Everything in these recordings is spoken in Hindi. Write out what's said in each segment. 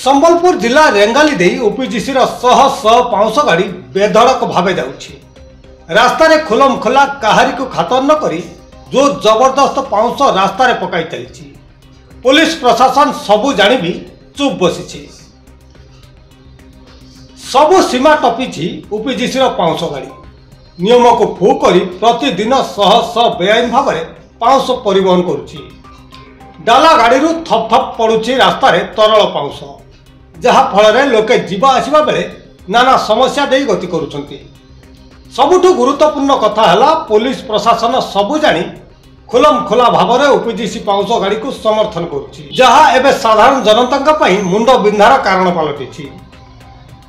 संबलपुर जिला रेंगाली दे ओपीजीसी शह शह पाउंस गाड़ी बेधड़क भावे जाउछि। रास्ता रे खुलम खुला काहारी को खातर न करी जो जबरदस्त पाउंस रास्ता रे पकाई चली। पुलिस प्रशासन सबू जानी भी चुप बसी। सबू सीमा टपी ओपीजीसी पाउंस गाड़ी नियम को फू कर प्रतिदिन शह शह बेआईन भाव में पाउंस परिवहन करुछि। डाला गाड़ी थप थप पड़ुछि रास्ता रे तरल पाउंस, जहा फल लोके जीवा आसवा बेले नाना समस्या दे गति करुछंती। सबुठु गुरुत्वपूर्ण कथा है पुलिस प्रशासन सबू जानी खुलम खुला भाव में ओपीजीसी पाउंस गाड़ी को समर्थन करुछि, जहा एबे साधारण जनता पई मुंड बिंधार कारण पलटि।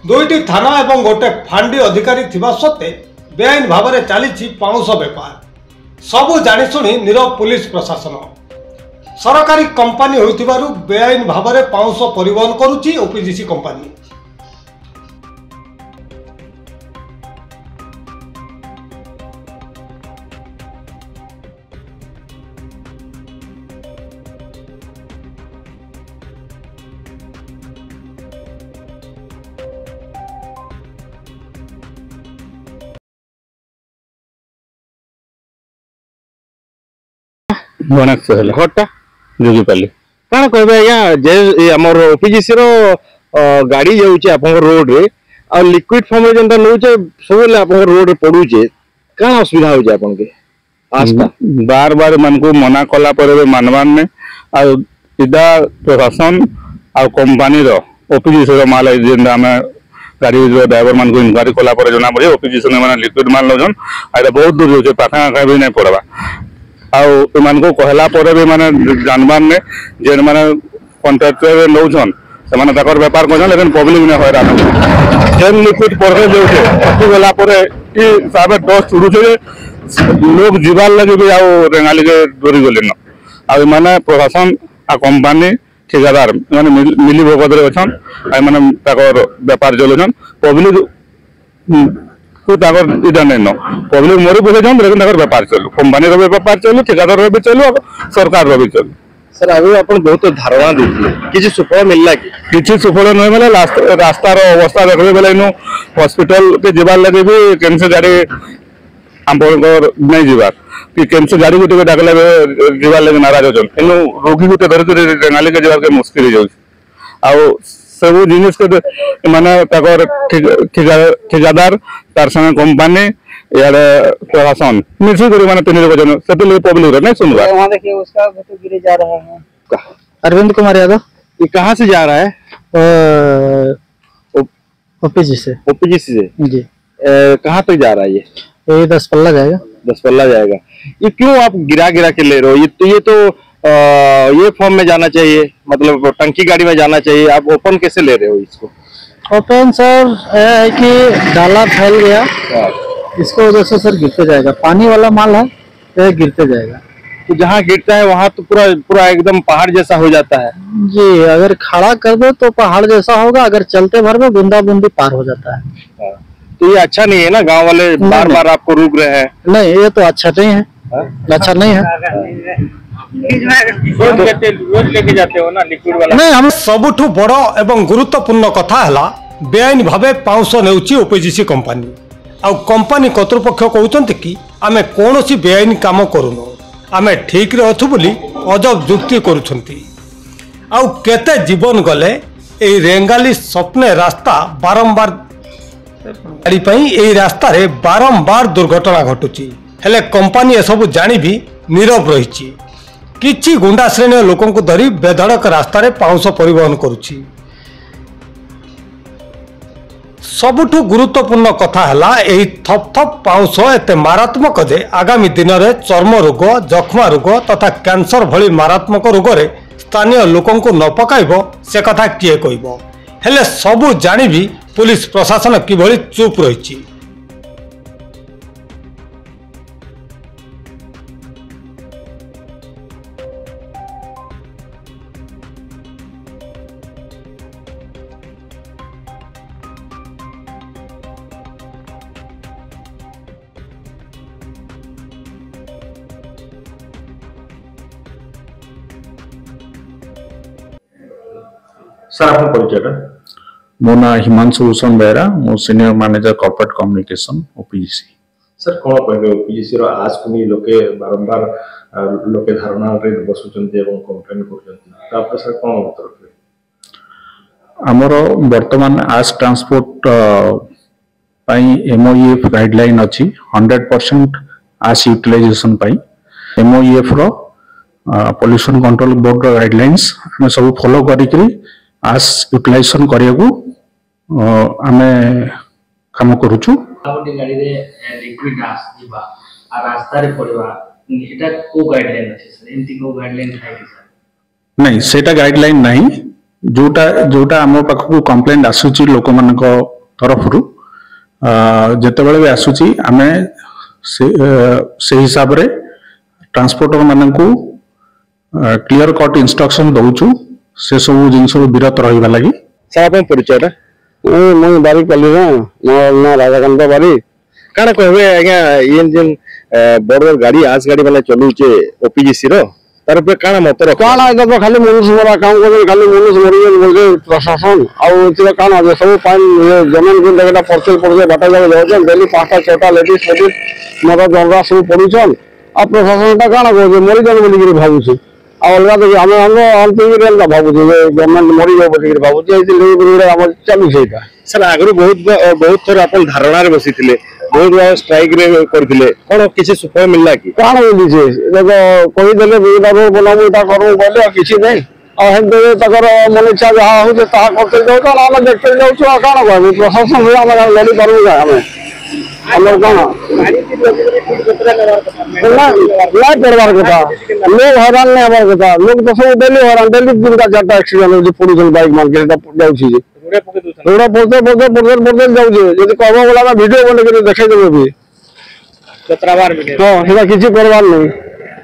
दुईटी थाना एवं गोटे फांडी अधिकारी थिबा सत्ते बेआईन भाव में चली पाउंस बेपार। सबू जानिशुणी नीरव पुलिस प्रशासन। सरकारी कंपनी होइथिबारु बेआईन भाव में पाउंस परिवहन करुछि ओपीजीसी कंपनी। घरटा जोगीपाली कौन कह आज्ञा आमर ओपीजीसी गाड़ी जाऊे आप रोड रे आ लिक्विड फॉर्म में जेनटा नौचे सब आप रोड रे पड़ूचे कौन असुविधा होचे आपन के आसपा बार बार मन को मना कला पर मानवान ने आ इदा प्रशासन आ कंपनी रो ओपीजीसी रो माल जेनटा हमें गाड़ी जो ड्राइवर मान को इंक्वायरी कला पर जना पड़े ओपीजीसी ने माने लिक्विड माल नजन आ बहुत दूर होचे पाखा का भी नहीं पड़वा आन को कहला पर भी माने जानबार ने जेन माने कॉन्ट्रैक्टर नौछन से माने तकर व्यापार करछन, लेकिन पब्लिक ने हैरान जेन लिक्विड पड़े जोचे पति गला पर ई साबे डस्ट उड़ुचे लोग जीवार लगे भी आ रेंगाली के डोरी गले न आ माने प्रशासन आ कंपनी ठेकेदार माने मिली भगत रे अछन आ माने तकर व्यापार चलछन। पब्लिक इधर नहीं न पब्लिक मोरी बोले जाऊँ, लेकिन व्यापार चलू कंपनी व्यापार चलू ठेकेदार भी चलू सरकार भी चलू। सर अभी आप बहुत धारणा देखिए किसी सुफल मिलला किसी सुफल नहीं मिले। रास्ता अवस्था देखते बेले इन हॉस्पिटल के जीवार लगे भी केन से गाड़ी आम नहीं जीवार कि केन से गाड़ी गुटे डाकले जीवार लगे नाराज होचन इन रोगी गुटे धरिक रेंगाली के जीवार के मुस्किल हो सब जिनिस के माने ठेकेदार तार संगे कंपनी यार प्रशासन मिलसी करी माने तीन लोग जन सेते लोग पब्लिक रे नहीं सुनवा। वहां देखिए उसका फोटो गिरे जा रहा है अरविंद कुमार यादव। ये कहां से जा रहा है? ओपीजीसी से जी। कहां तक जा रहा है? ये 10 पल्ला जाएगा। 10 पल्ला जाएगा। ये क्यों आप गिरा गिरा के ले रहे हो? ये तो ये फॉर्म में जाना चाहिए, मतलब टंकी गाड़ी में जाना चाहिए, आप ओपन कैसे ले रहे हो इसको? ओपन सर है कि डाला फैल गया, इसको वजह से सर गिरते जाएगा। पानी वाला माल है तो गिरते जाएगा। तो जहाँ गिरता है वहाँ तो पूरा पूरा एकदम पहाड़ जैसा हो जाता है जी। अगर खड़ा कर दो तो पहाड़ जैसा होगा, अगर चलते भर में बूंदा बूंदी पार हो जाता है। तो ये अच्छा नहीं है ना, गांव वाले बार बार आपको रोक रहे हैं। नहीं ये तो अच्छा नहीं है, अच्छा नहीं है। लेके जाते हो ना लिक्विड वाला। नहीं हम सबुठु बड़ एवं गुरुत्वपूर्ण कथा है बेआईन भावे पाउंस नेउछि ओपीजीसी कंपनी। आ कंपनी कर्तृपक्ष कहते कि आमे कौन सी बेआईन काम करूनु, आमे ठीक रे अछु बोली अजब जुक्ति करुछंती। आ केते जीवन गले ए रेंगाली स्वप्ने रास्ता बारंबार गाड़ी पई ए रास्ता रे बारंबार दुर्घटना घटुची, हेले कंपनी ए सब जानी भी नीरव रही। किछि गुंडा श्रेणी लोकों को धरी बेधड़क रास्ता रे पाउंस परिवहन करुछि। सबुठु गुरुत्वपूर्ण कथा है थप थप पाउंस एते मारात्मक जे आगामी दिन में चर्म रोग, जख्मा रोग तथा कैंसर भली मारात्मक रोग रे स्थानीय लोकों को न पकाइबो से कथा किए कहबो। हेले सबू जानी भी पुलिस प्रशासन किभली चुप रही। सर आपन परिचयटा मो ना हिमांशु भूषण बेहरा मो senior manager corporate communication OPGC. Sir कौन कहबे ओपीजीसी रो आज को लोके बारंबार लोके धारणा रे बसुचंती एवं कंप्लेन करचंती तो आप सर कौन उत्तर रखबे? हमर वर्तमान आज ट्रांसपोर्ट पाई एमओईएफ गाइडलाइन अछि 100% आज यूटिलाइजेशन पाई एमओईएफ रो पोल्यूशन कंट्रोल बोर्ड रो गाइडलाइंस हम सब फॉलो करिकरी आज यूटिलाइजेशन करियाकू आमे काम करूछु। गोटे गाड़ी रे लिक्विड आस दिबा आ रास्ता रे पड़वा एटा को गाइडलाइन अछि सर एमती को गाइडलाइन थाइ सर नहीं सेटा गाइडलाइन नहीं जोटा जोटा हम पाखकू कंप्लेंट आसुची लोक मानक तरफ रु जेतेबेले भी आसुची आमे से हिसाब रे ट्रांसपोर्टर मानकू क्लियर कट इंस्ट्रक्शन दउछु से सब जिनस विरत रहिबा लागि। सर आपन परिचयटा मुझे बारी पल्ली ना राधाकांत बारी काना कहबे आज्ञा ये जेन बड़ गाड़ी आज गाड़ी वाला चलुचे ओपीजीसी रो तार पे काना मत रख काना इधर तो खाली मनुष्य मरा काम करे खाली मनुष्य मरी बोले प्रशासन आउ इतने काना जे सब पानी जमीन को जगह परचेज बाटा जगह जाउछन डेली 5टा 6टा लेडीज मरा जंगरा सब पड़ुछन आ प्रशासन ता काना कहजे मरी जन बोली के भाबुछी आ अलगा तो हम अंतिम रेल का भाबुछी गवर्नमेंट मरी जाउ बोली के भाबुछी एति ले हम चालू छैटा। सर आगु बहुत थोर अपन धारणा रे बसिथिले बहुत बार स्ट्राइक रे करथिले कोन किछि सुफल मिलला कि काना बोली छे देखो कोई देले बिना रोड बनाबो ता करू बोले किछि नै आ हम दे तकर मन इच्छा जहा हो जे ता करते जाउ त हम देखते जाउ छ काना कहबो प्रशासन हो हम लड़ी करू हमर काना गाड़ी की ठीक कतरा करवार कथा ना करवार कथा लोग हैरान नै हमर कथा लोग तो सब डेली हैरान डेली दिन का 4टा एक्सीडेंट हो जे पुलिस बाइक मार के जाउ छी रोड़ा पोते जाउ जे यदि कहबो वाला में वीडियो बने के देखाइ देबे भी कतराबार वीडियो हां हेला किछि करवार नै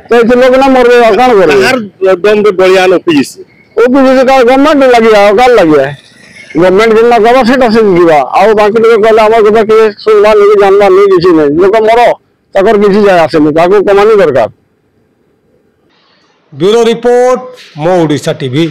तो इस लोग ना मर रहे कान करे हर दम पे बलियान ओपीजीसी का गवर्नमेंट लगी है काल लगी है गवर्नमेंट जिन्ना गवा सेटा से दिबा आ बाकी लोग कहले हमर कथा के सुनवा नहीं जानना नहीं किछि नै लोग मरो तकर किछि जाय आसे नै ताको कमानी दरकार। ब्यूरो रिपोर्ट मो ओडिशा टीवी।